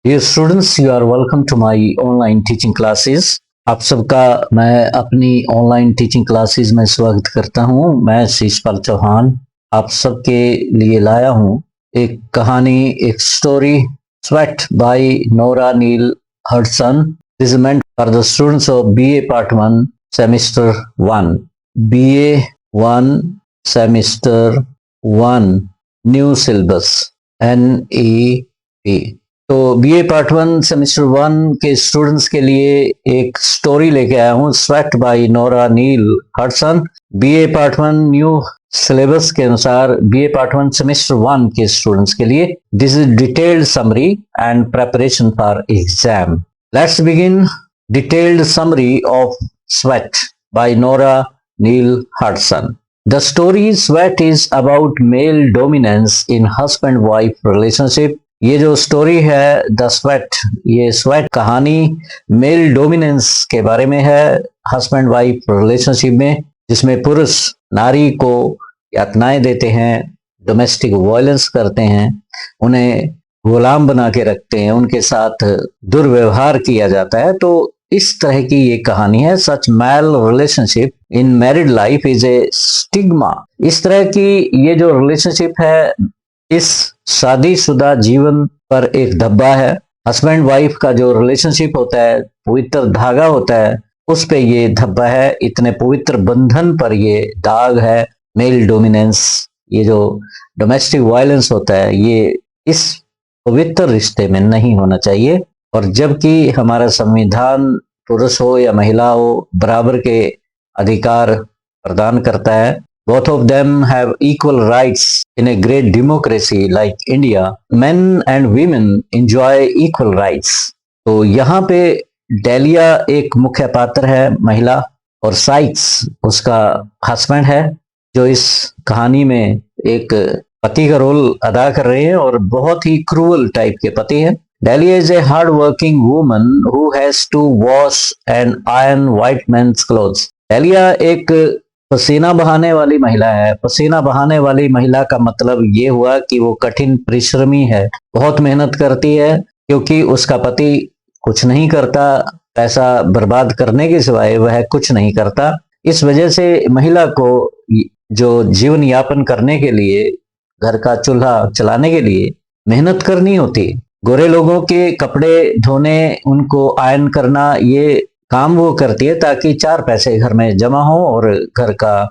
Dear students, you are welcome to my online teaching classes. आप सबका मैं अपनी ऑनलाइन टीचिंग क्लासेस में स्वागत करता हूं। मैं शीशपाल चौहान आप सबके लिए लाया हूं एक कहानी, एक story, sweat by Nora Neale Hudson. This is meant for the students of BA Part 1 Semester 1. BA 1 Semester 1 New Syllabus NEP. तो बीए पार्ट 1 सेमेस्टर 1 के स्टूडेंट्स के लिए एक स्टोरी लेके आया हूँ, sweat by Nora Neale Hurston. BA part 1 new syllabus के अनुसार बीए पार्ट 1 सेमेस्टर 1 के स्टूडेंट्स के लिए this is detailed summary and preparation for exam. Let's begin. Detailed summary of sweat by Nora Neale Hudson. The story Sweat is about male dominance in husband-wife relationship. ये जो story है the sweat, ये sweat कहानी male dominance के बारे में है husband wife relationship में, जिसमें पुरुष नारी को यातनाएं देते हैं, डोमेस्टिक वायलेंस करते हैं, उन्हें गुलाम बना के रखते हैं, उनके साथ दुर्व्यवहार किया जाता है. तो इस तरह की ये कहानी है. Such male relationship in married life is a stigma. इस तरह की ये जो रिलेशनशिप है इस शादीशुदा जीवन पर एक धब्बा है. हस्बैंड वाइफ का जो रिलेशनशिप होता है, पवित्र धागा होता है, उस पे ये धब्बा है. इतने पवित्र बंधन पर ये दाग है. मेल डोमिनेंस, ये जो डोमेस्टिक वायलेंस होता है, ये इस पवित्र रिश्ते में नहीं होना चाहिए. और जबकि हमारा संविधान पुरुष हो या महिला हो बराबर के अधिकार प्रदान करता है. Both of them have equal rights in a great democracy like India. Men and women enjoy equal rights. तो यहाँ पे डेलिया एक मुख्य पात्र है, महिला, और साइक्स उसका हस्बैंड है, जो इस कहानी में एक पति का रोल अदा कर रहे हैं और बहुत ही क्रूअल टाइप के पति हैं. Delia is a hard-working woman who has to wash and iron white men's clothes. Delia एक पसीना बहाने वाली महिला है. पसीना बहाने वाली महिला का मतलब ये हुआ कि वो कठिन परिश्रमी है, बहुत मेहनत करती है, क्योंकि उसका पति कुछ नहीं करता, पैसा बर्बाद करने के सिवाय वह कुछ नहीं करता. इस वजह से महिला को जो जीवन यापन करने के लिए, घर का चूल्हा चलाने के लिए मेहनत करनी होती. गोरे लोगों के कपड़े धोने, उनको आयरन करना, ये काम वो करती है ताकि 4 पैसे घर में जमा हो और घर का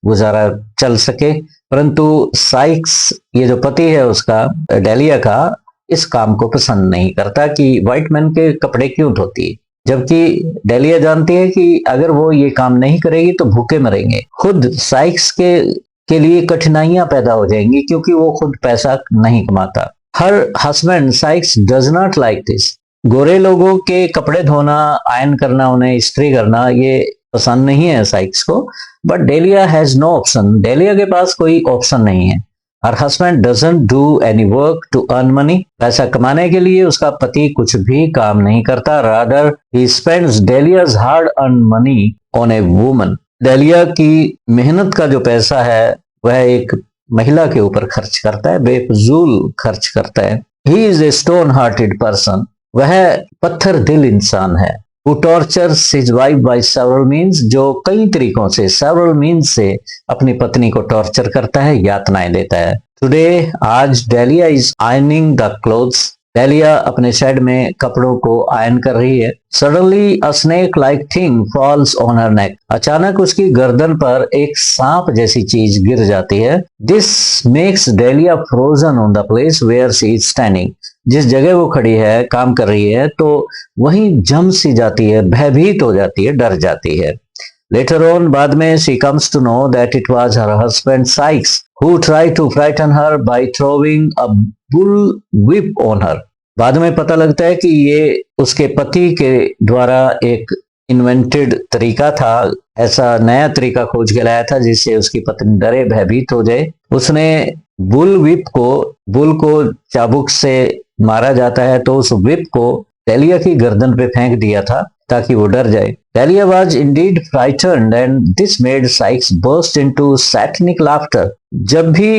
गुजारा चल सके. परंतु साइक्स, ये जो पति है उसका, डेलिया का, इस काम को पसंद नहीं करता कि व्हाइट मैन के कपड़े क्यों धोती है. जबकि डेलिया जानती है कि अगर वो ये काम नहीं करेगी तो भूखे मरेंगे. खुद साइक्स के लिए कठिनाइयां पैदा हो जाएंगी क्योंकि वो खुद पैसा नहीं कमाता. Her husband Sikes does not like this. गोरे लोगों के कपड़े धोना, आयरन करना, उन्हें इस्त्री करना, ये पसंद नहीं है साइक्स को. But Delia has no option. Delia के पास कोई ऑप्शन नहीं है. Her husband doesn't do any work to earn money. पैसा कमाने के लिए उसका पति कुछ भी काम नहीं करता. Rather he spends Delia's hard earned money on a woman. Delia की मेहनत का जो पैसा है वह एक महिला के ऊपर खर्च करता है, बेफजूल खर्च करता है. He is a stone hearted person. वह पत्थर दिल इंसान है. Who tortures his wife by several means, जो कई तरीकों से, several means से अपनी पत्नी को टॉर्चर करता है, यातनाएं देता है. Today, आज dahlia is ironing the clothes. Dahlia अपने शेड में कपड़ों को आयरन कर रही है. Suddenly, a snake-like thing falls on her neck. अचानक उसकी गर्दन पर एक सांप जैसी चीज गिर जाती है. This makes Delia frozen on the place where she is standing. जिस जगह वो खड़ी है, काम कर रही है, तो वहीं जम सी जाती है, भयभीत हो जाती है, डर जाती है. Later on, बाद में she comes to know that it was her husband Sykes who tried to frighten her by throwing a bull whip on her. बाद में पता लगता है कि ये उसके पति के द्वारा एक इन्वेंटेड तरीका था, ऐसा नया तरीका खोज के लाया था जिससे उसकी पत्नी डरे, भयभीत हो जाए. उसने बुल विप को, बुल को चाबुक से मारा जाता है, तो उस विप को डेलिया की गर्दन पे फेंक दिया था ताकि वो डर जाए. Dahlia was indeed frightened and this made Sykes burst into satanic laughter. जब भी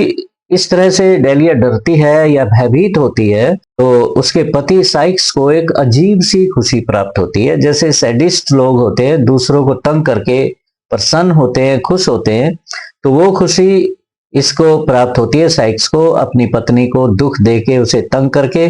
इस तरह से डेलिया डरती है या भयभीत होती है तो उसके पति साइक्स को एक अजीब सी खुशी प्राप्त होती है। जैसे सैडिस्ट लोग होते हैं, दूसरों को तंग करके प्रसन्न होते हैं, खुश होते हैं, तो वो खुशी इसको प्राप्त होती है, साइक्स को, अपनी पत्नी को दुख देके उसे तंग करके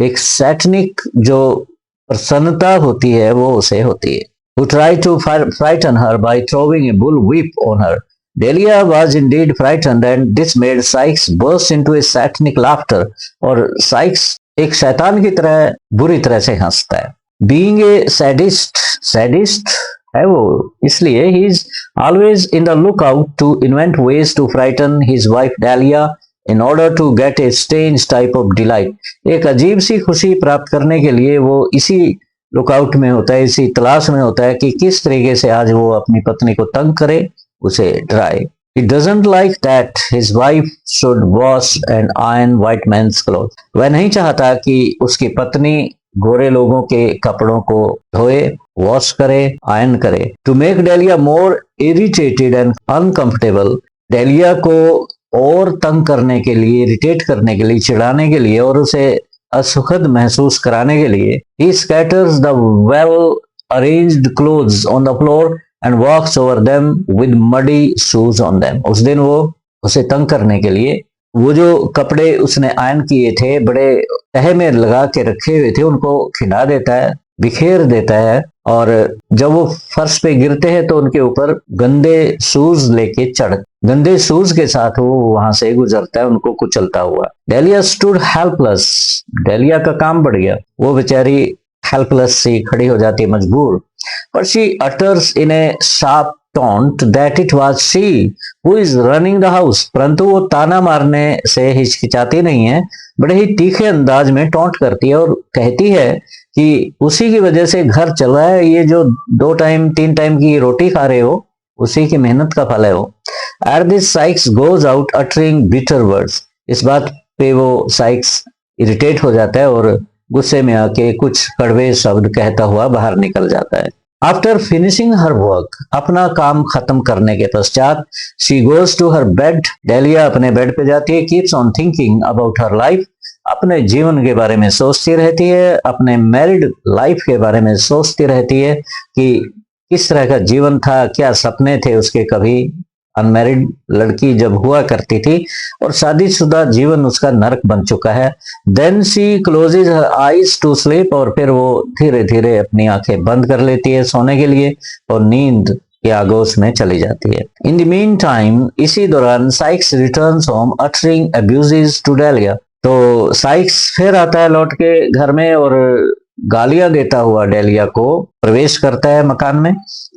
एक सैटनिक जो प्रसन्नता होती है वो उसे होती है। Who tried to frighten her by throwing a bull whip on her. Delia was indeed frightened and this made Sykes burst into a satanic laughter. और Sykes एक शैतान की तरह बुरी तरह से हंसता है। Being a sadist है वो, इसलिए he is always in the lookout to invent ways to frighten his wife Dahlia in order to get a strange type of delight. एक अजीब सी खुशी प्राप्त करने के लिए वो इसी लुकआउट में होता है, इसी तलाश में होता है कि किस तरीके से आज वो अपनी पत्नी को तंग करे, उसे डराए। He doesn't like that his wife should wash and iron white men's clothes. वह नहीं चाहता कि उसकी पत्नी गोरे लोगों के कपड़ों को धोए, वॉश करे, आयरन करे। To make Dahlia more irritated and uncomfortable, dahlia को और तंग करने के लिए, इरिटेट करने के लिए, चिढ़ाने के लिए और उसे असुखद महसूस कराने के लिए he scatters the well arranged clothes on the floor and walks over them with muddy shoes on them. उस दिन वो उसे तंग करने के लिए वो जो कपड़े उसने आयन किए थे, बड़े तह में लगा के रखे हुए थे, उनको खिला देता है, बिखेर देता है और जब वो फर्श पे गिरते हैं तो उनके ऊपर गंदे शूज लेके गंदे शूज के साथ वो वहां से गुजरता है, उनको कुचलता हुआ। डेलिया स्टूड हेल्पलेस, डेलिया का काम बढ़ गया, वो बेचारी हेल्पलेस सी खड़ी हो जाती है, मजबूर। पर she utters in A sharp taunt that it was she who is running the house, परंतु वो ताना मारने से हिचकिचाती नहीं है, बड़े ही तीखे अंदाज में टॉन्ट करती है और कहती है कि उसी की वजह से घर चल रहा है, ये जो 2 टाइम 3 टाइम की रोटी खा रहे हो उसी की मेहनत का फल है वो। At this Sikes goes out uttering bitter words, इस बात पे वो साइक्स इरिटेट हो जाता है और गुस्से में आके कुछ कड़वे शब्द कहता हुआ बाहर निकल जाता है। आफ्टर फिनिशिंग हर वर्क, अपना काम खत्म करने के पश्चात she goes to her bed, Delia अपने बेड पे जाती है, keeps on thinking about her life, अपने जीवन के बारे में सोचती रहती है, अपने मैरिड लाइफ के बारे में सोचती रहती है कि किस तरह का जीवन था, क्या सपने थे उसके, कभी अनमैरिड लड़की जब हुआ करती थी और शादीशुदा जीवन उसका नरक बन चुका है। Then she closes her eyes to sleep, और फिर वो धीरे धीरे अपनी आंखें बंद कर लेती है सोने के लिए और नींद के आगोश में चली जाती है। इन द मीन टाइम, इसी दौरान Sykes returns home uttering abuses to Delia, तो साइक्स फिर आता है लौट के घर में और गालियां देता हुआ डेलिया को प्रवेश करता है मकान में।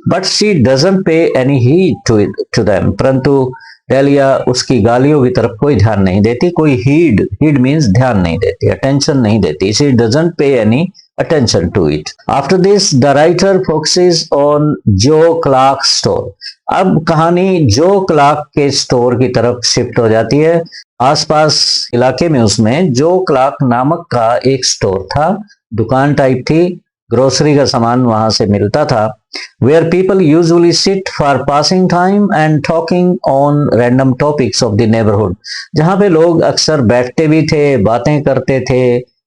बट शी डजंट पे एनी हीड टू देम, परंतु डेलिया उसकी गालियों की तरफ कोई ध्यान नहीं देती, कोई हीड मीन्स ध्यान नहीं देती, अटेंशन नहीं देती। शी डजंट पे any attention to it. After this, the writer focuses on Joe Clark's store. अब कहानी जो क्लार्क के स्टोर की तरफ शिफ्ट हो जाती है। आसपास इलाके में उसमें जो क्लार्क नामक का एक स्टोर था, दुकान टाइप थी, ग्रोसरी का सामान वहां से मिलता था। Where people usually sit for passing time and talking on random topics of the neighborhood. जहां पे लोग अक्सर बैठते भी थे, बातें करते थे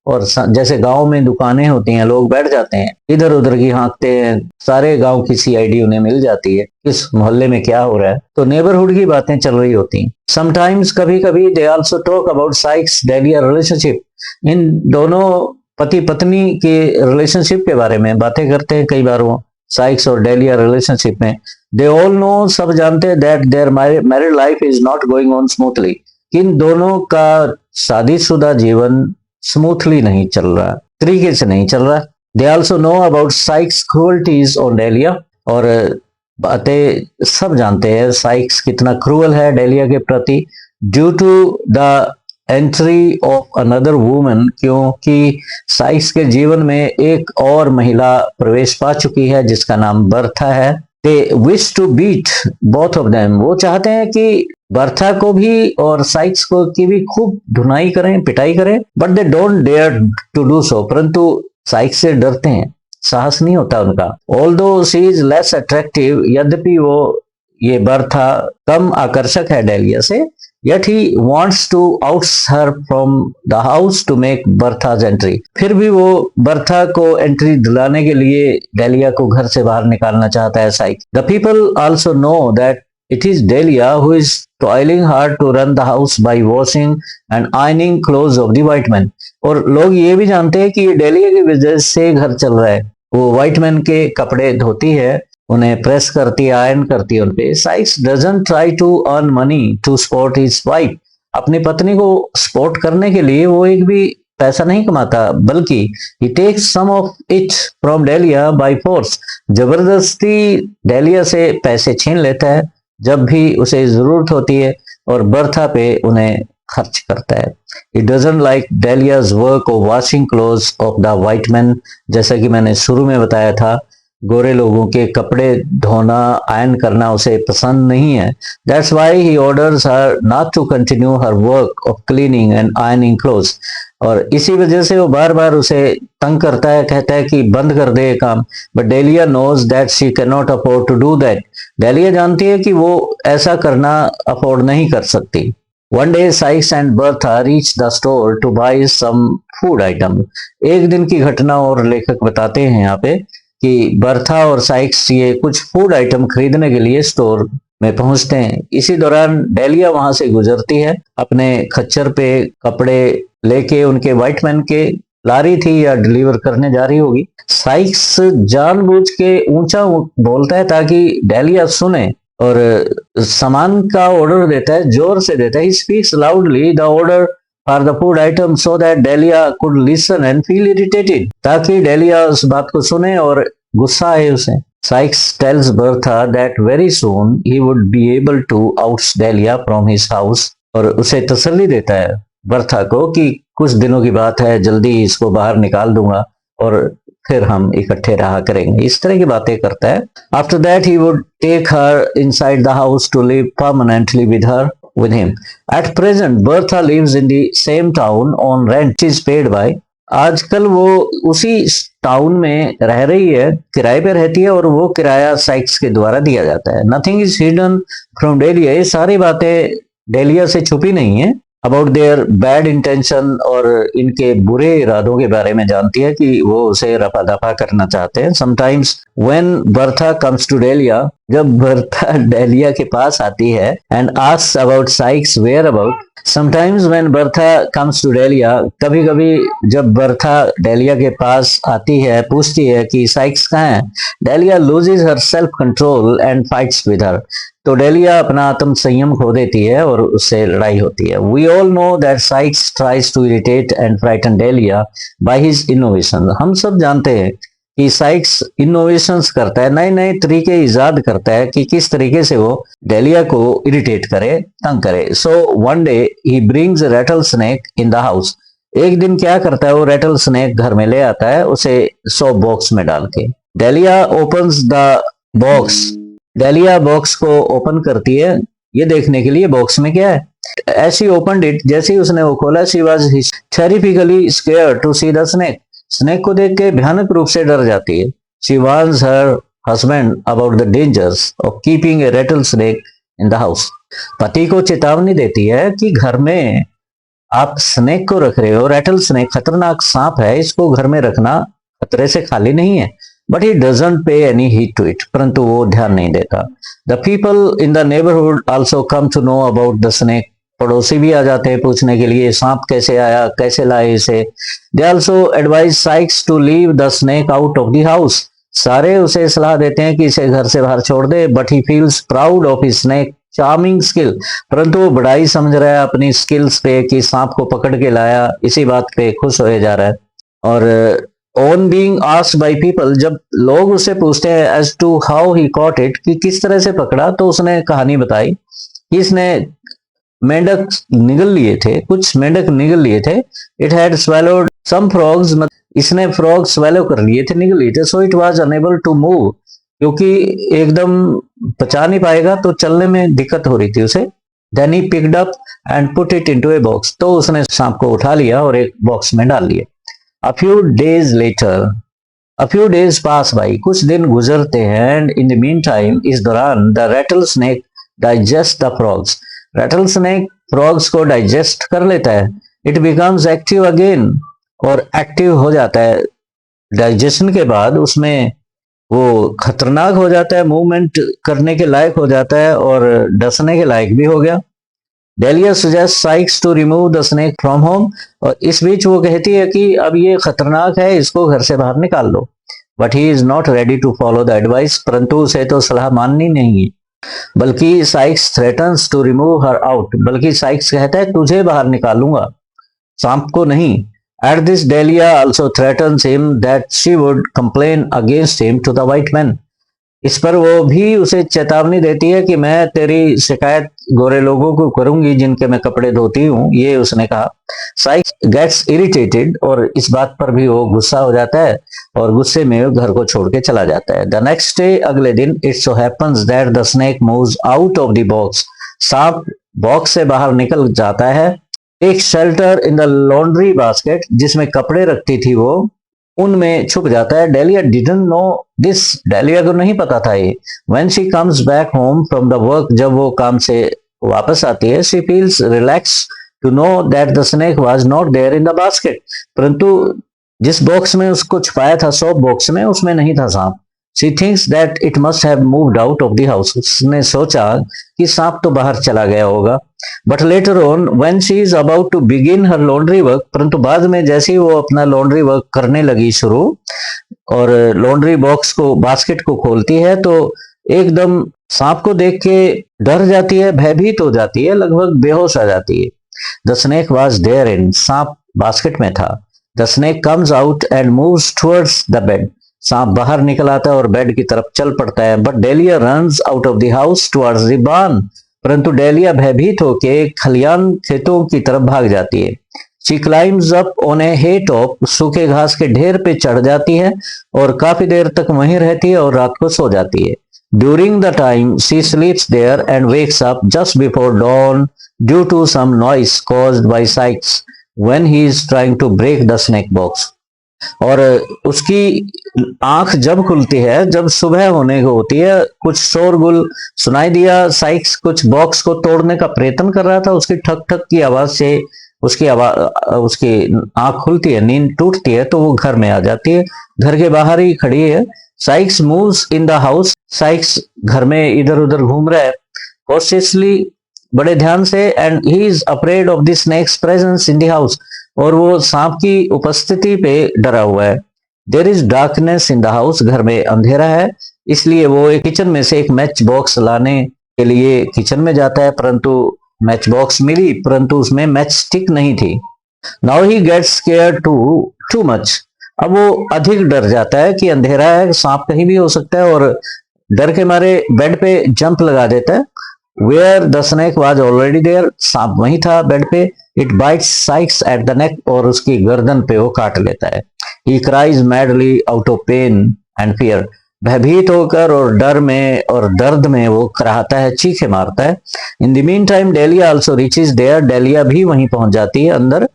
और जैसे गांव में दुकानें होती हैं, लोग बैठ जाते हैं, इधर उधर की हाँकते हैं, सारे गांव की CID उन्हें मिल जाती है, इस मोहल्ले में क्या हो रहा है, तो नेबरहुड की बातें चल रही होती हैं। समटाइम्स, कभी कभी, they also talk about Sykes Delia relationship, इन दोनों पति पत्नी के रिलेशनशिप के बारे में बातें करते हैं कई बार वो, साइक्स और डेलिया रिलेशनशिप में। दे ऑल नो, सब जानते हैं, that their married life is not going on smoothly, इन दोनों का शादीशुदा जीवन स्मूथली नहीं चल रहा, तरीके से नहीं चल रहा। They also know about Sykes cruelties on Delia, और बातें सब जानते हैं साइक्स कितना क्रूअल है डेलिया के प्रति, due to the entry of another woman, क्योंकि साइक्स के जीवन में एक और महिला प्रवेश पा चुकी है जिसका नाम बर्था है। They wish to beat both of them, वो चाहते हैं कि बर्था को भी और साइक्स को की भी खूब धुनाई करें, पिटाई करें, but they don't dare to do so, परंतु साइक्स से डरते हैं, साहस नहीं होता उनका। Although she is less attractive, यद्यपि वो ये बर्था कम आकर्षक है डेलिया से, Yet he wants to oust her from the house to make Bertha's entry. फिर भी वो बर्था को एंट्री दिलाने के लिए डेलिया को घर से बाहर निकालना चाहता है साइक. The people also know that it is Delia who is toiling hard to run the house by washing and ironing clothes of the white man. और लोग ये भी जानते हैं कि ये डेलिया की वजह से घर चल रहा है. वो व्हाइट मैन के कपड़े धोती है, उन्हें प्रेस करती है, आयरन करती है उनपे. Sykes doesn't try to earn money to support his wife. अपनी पत्नी को सपोर्ट करने के लिए वो एक भी पैसा नहीं कमाता, बल्कि he takes some of it from Delia by force. जबरदस्ती डेलिया से पैसे छीन लेता है जब भी उसे जरूरत होती है और बर्था पे उन्हें खर्च करता है. It doesn't like Delia's work of washing clothes of the white men. जैसा कि मैंने शुरू में बताया था, गोरे लोगों के कपड़े धोना, आयरन करना उसे पसंद नहीं है. That's why he orders her not to continue her work of cleaning and ironing clothes. और इसी वजह से वो बार बार उसे तंग करता है, कहता है कि बंद कर दे ये काम. But Delia knows that she cannot afford to do that. Dahlia जानती है कि वो ऐसा करना अफोर्ड नहीं कर सकती. One day Sykes and Bertha reach the store to buy some food item. एक दिन की घटना और लेखक बताते हैं यहाँ पे कि बर्था और साइक्स ये कुछ फूड आइटम खरीदने के लिए स्टोर में पहुंचते हैं. इसी दौरान डेलिया वहां से गुजरती है अपने खच्चर पे कपड़े लेके. उनके व्हाइट मैन के लारी थी या डिलीवर करने जा रही होगी. साइक्स जानबूझ के ऊंचा बोलता है ताकि डेलिया सुने और सामान का ऑर्डर देता है, जोर से देता है. He speaks loudly the order for the food item so that Delia could listen and feel irritated. ताकि डेलिया उस बात को सुने और गुस्सा आए उसे. Sykes tells Bertha that very soon he would be able to oust Delia from his house. और उसे तसल्ली देता है बर्था को कि कुछ दिनों की बात है, जल्दी इसको बाहर निकाल दूंगा और फिर हम इकट्ठे रहा करेंगे. इस तरह की बातें करता है. After that he would take her inside the house to live permanently with him. At present Bertha lives in the same town on rent which is paid by. आजकल वो उसी टाउन में रह रही है, किराए पे रहती है और वो किराया साइक्स के द्वारा दिया जाता है. Nothing is hidden from Delia. ये सारी बातें डेलिया से छुपी नहीं है. अबाउट देयर बैड इंटेंशन, और इनके बुरे इरादों के बारे में जानती है कि वो उसे रफा दफा करना चाहते हैं. Sometimes when Bertha comes to Delia, जब बर्था डेलिया के पास आती है and asks about Sykes whereabouts. Sometimes when Bertha comes to Delia, कभी कभी जब बर्था डेलिया के पास आती है, पूछती है कि साइक्स कहाँ है, dahlia loses her self control and fights with her. तो डेलिया अपना आत्म संयम खो देती है और उससे लड़ाई होती है. We all know that Sykes tries to irritate and frighten Delia by his innovation. हम सब जानते हैं कि साइक्स इनोवेशंस करता है, नए नए तरीके इजाद करता है कि किस तरीके से वो डेलिया को इरिटेट करे, तंग करे. So one day he brings Ratle snake in the house. एक दिन क्या करता है वो, रेटल स्नेक घर में ले आता है, उसे सोप बॉक्स में डाल के. Dahlia opens the box. Dahlia box को ओपन करती है ये देखने के लिए बॉक्स में क्या है. As she opened it, जैसे ही उसने वो खोला, she was terrifically scared to see the snake. Snake को देख के भयानक रूप से डर जाती है. She warns her husband about the dangers of keeping a rattlesnake in the house. पति को चेतावनी देती है कि घर में आप स्नेक को रख रहे हो, रेटल स्नेक खतरनाक सांप है, इसको घर में रखना खतरे से खाली नहीं है. But he doesn't pay any heed to it. परंतु वो ध्यान नहीं देता. The people in the neighborhood also come to know about the snake. पड़ोसी भी आ जाते हैं पूछने के लिए सांप कैसे आया, कैसे लाए इसे. They also advise Sykes to leave the snake out of the house. सारे उसे सलाह देते हैं कि इसे घर से बाहर छोड़ दे. But he feels proud of his snake charming skill. परंतु वो बड़ाई समझ रहा है अपनी स्किल्स पे कि सांप को पकड़ के लाया, इसी बात पे खुश होए जा रहा है. और On being asked by people, जब लोग उससे पूछते हैं as to how he caught it, कि किस तरह से पकड़ा, तो उसने कहानी बताई कि इसने मेंढक निगल लिए थे, कुछ मेंढक निगल लिए थे. It had swallowed some frogs. इसने फ्रॉग स्वेलो कर लिए थे, निगल लिए थे. So it was unable to move. क्योंकि एकदम पचा नहीं पाएगा तो चलने में दिक्कत हो रही थी उसे. Then he picked up and put it into a box. तो उसने सांप को उठा लिया और एक बॉक्स में डाल लिया. A few days later, a few days pass by. कुछ दिन गुजरते हैं. And in the meantime, इस दौरान the rattlesnake digests the frogs. rattlesnake frogs को डाइजेस्ट कर लेता है। इट बिकम्स एक्टिव अगेन, और एक्टिव हो जाता है डाइजेशन के बाद, उसमें वो खतरनाक हो जाता है, मूवमेंट करने के लायक हो जाता है और डसने के लायक भी हो गया। Delia suggest Sykes to remove the snake from home, और इस बीच वो कहती है कि अब ये खतरनाक है, इसको घर से बाहर निकाल लो। But he is not ready to follow the advice, परंतु उसे तो सलाह माननी नहीं है, बल्कि Sykes threatens to remove her out, बल्कि साइक्स कहता है तुझे बाहर निकालूंगा, सांप को नहीं। At this, Delia also threatens him that she would complain against him to the white man. इस पर वो भी उसे चेतावनी देती है कि मैं तेरी शिकायत गोरे लोगों को करूंगी जिनके मैं कपड़े धोती हूँ, ये उसने कहा। साइक्स गेट्स इरिटेटेड, और इस बात पर भी वो गुस्सा हो जाता है और गुस्से में वो घर को छोड़ के चला जाता है। द नेक्स्ट डे, अगले दिन, it so happens that the snake moves out of the box, सांप बॉक्स से बाहर निकल जाता है। एक shelter in the laundry basket, जिसमें कपड़े रखती थी वो, उनमें छुप जाता है। Delia didn't know this, Delia को नहीं पता था ये। When she comes back home from the work, जब वो काम से वापस आती है, she feels relax to know that the snake was not there in the basket, परंतु जिस बॉक्स में उसको छुपाया था, सोप बॉक्स में, उसमें नहीं था सांप। She thinks that it must have moved out of the house, उसने सोचा कि सांप तो बाहर चला गया होगा। But later on when she is about to begin her laundry work, परंतु बाद में जैसे ही वो अपना लॉन्ड्री वर्क करने लगी शुरू और लॉन्ड्री बॉक्स को, बास्केट को खोलती है, तो एकदम सांप को देख के डर जाती है, भयभीत हो जाती है, लगभग बेहोश आ जाती है। The snake was there in, सांप बास्केट में था। The snake comes out and moves towards the bed, सांप बाहर निकल आता है और बेड की तरफ चल पड़ता है। But Delia runs out of the house towards the barn, परंतु डेलिया भयभीत होके खलियान खेतों की तरफ भाग जाती है। She climbs up on a hay top, सूखे घास के ढेर पे चढ़ जाती है और काफी देर तक वहीं रहती है और रात को सो जाती है। During the time she sleeps there and wakes up just before dawn due to some noise caused by Sykes when he is trying to break the snake box, और उसकी आंख जब खुलती है, जब सुबह होने को होती है, कुछ शोरगुल सुनाई दिया। साइक्स कुछ बॉक्स को तोड़ने का प्रयत्न कर रहा था, उसकी ठक ठक की आवाज से उसकी आंख खुलती है, नींद टूटती है, तो वो घर में आ जाती है, घर के बाहर ही खड़ी है। Sikes moves in the house, Sikes घर में इधर उधर घूम रहा है कॉशियसली, बड़े ध्यान से, and he is afraid of the snake's presence in the house, और वो सांप की उपस्थिति पे डरा हुआ है। There is darkness in the house, घर में अंधेरा है, इसलिए वो एक किचन में से एक मैच बॉक्स लाने के लिए किचन में जाता है, परंतु मैच बॉक्स मिली, परंतु उसमें मैच स्टिक नहीं थी। Now he gets scared too much, अब वो अधिक डर जाता है कि अंधेरा है, सांप कहीं भी हो सकता है, और डर के मारे बेड पे जंप लगा देता है। Where the snake was already there, सांप वहीं था बेड पे। It bites Sykes at the neck, और उसकी गर्दन पे वो काट लेता है। He cries madly out of pain and fear, भयभीत होकर और डर में और दर्द में वो कराहता है, चीखे मारता है। In the mean time Delia also reaches there, Delia भी वहीं पहुंच जाती है अंदर।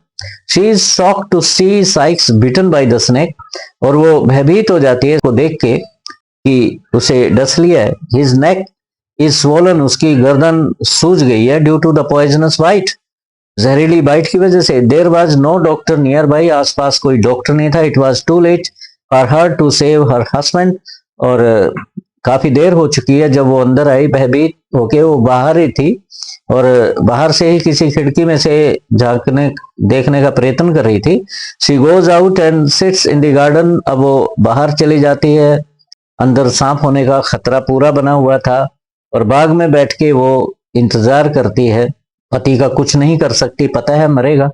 She is shocked to see Sykes bitten by the snake, और वो भयभीत हो जाती है उसको देख के कि उसे डस लिया है। हिज नेक इज स्वोलन, उसकी गर्दन सूज गई है, due to the poisonous bite, जहरीली बाइट की वजह से। There was no doctor nearby, आसपास कोई डॉक्टर नहीं था। It was too late for her to save her husband, और काफी देर हो चुकी है जब वो अंदर आई, भयभीत होके वो बाहर ही थी और बाहर से ही किसी खिड़की में से झांकने देखने का प्रयत्न कर रही थी। She goes out and sits in the garden, अब वो बाहर चली जाती है, अंदर सांप होने का खतरा पूरा बना हुआ था, और बाग में बैठ के वो इंतजार करती है। पति का कुछ नहीं कर सकती, पता है मरेगा,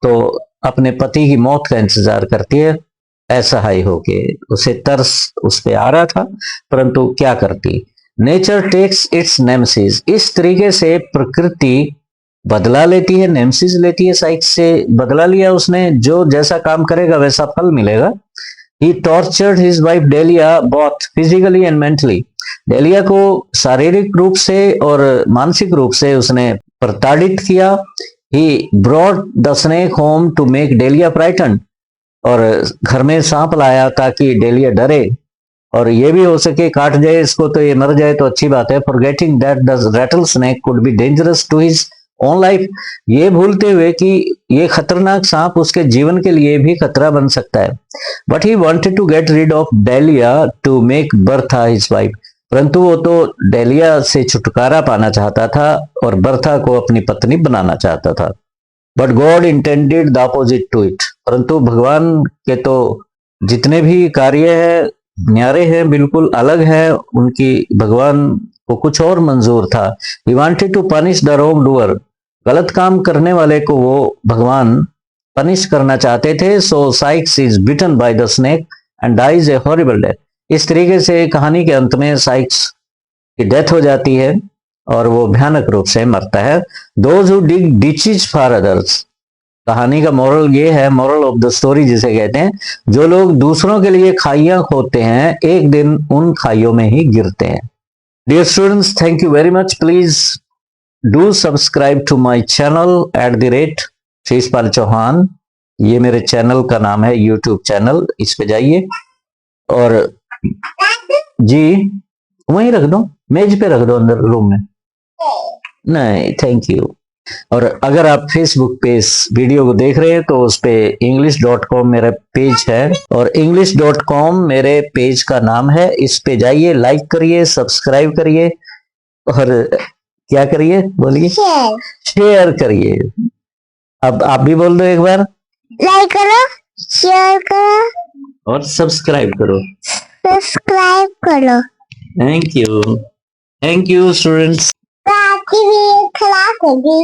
तो अपने पति की मौत का इंतजार करती है असहाय होके। उसे तरस उस पे आ रहा था, परंतु क्या करती। नेचर टेक्स इट्स नेमसिस, इस तरीके से प्रकृति बदला लेती है, नेमसिस लेती है। साइक्स से बदला लिया उसने, जो जैसा काम करेगा वैसा फल मिलेगा। He tortured his wife Delia both physically and mentally, Delia को शारीरिक रूप से और मानसिक रूप से उसने प्रताड़ित किया। He brought the snake home to make Delia frighten, और घर में सांप लाया ताकि डेलिया डरे, और ये भी हो सके काट जाए इसको तो ये मर जाए तो अच्छी बात है। Forgetting that the rattlesnake could be dangerous to his own life, ये भूलते हुए कि ये खतरनाक सांप उसके जीवन के लिए भी खतरा बन सकता है। But he wanted to get rid of Delia to make Bertha his wife. परंतु वो तो डेलिया से छुटकारा पाना चाहता था और बर्था को अपनी पत्नी बनाना चाहता था। But God intended the opposite to it. परंतु भगवान के तो जितने भी कार्य है न्यारे हैं, बिल्कुल अलग है उनकी। भगवान को कुछ और मंजूर था। He wanted to punish the wrongdoer. गलत काम करने वाले को वो भगवान पनिश करना चाहते थे। So Sykes is bitten by the snake and dies a horrible death. इस तरीके से कहानी के अंत में साइक्स की डेथ हो जाती है और वो भयानक रूप से मरता है। Those who dig डिचेज for others. कहानी का मोरल ये है, मोरल ऑफ द स्टोरी जिसे कहते हैं, जो लोग दूसरों के लिए खाइयां खोदते हैं एक दिन उन खाइयों में ही गिरते हैं। Dear students, thank you very much. Please do subscribe to my channel @Sheeshpal Chauhan. ये मेरे चैनल का नाम है, यूट्यूब चैनल, इस पे जाइए और जी वहीं रख दो, मेज पे रख दो अंदर रूम में। नहीं, थैंक यू। और अगर आप फेसबुक पे इस वीडियो को देख रहे हैं तो उस पे english.com मेरा पेज है और english.com मेरे पेज का नाम है। इस पे जाइए, लाइक करिए, सब्सक्राइब करिए और क्या करिए, बोलिए, शेयर करिए। अब आप भी बोल दो एक बार, लाइक करो, शेयर करो और सब्सक्राइब करो। सब्सक्राइब करो। Thank you, thank you students. आपकी भी क्लास होगी।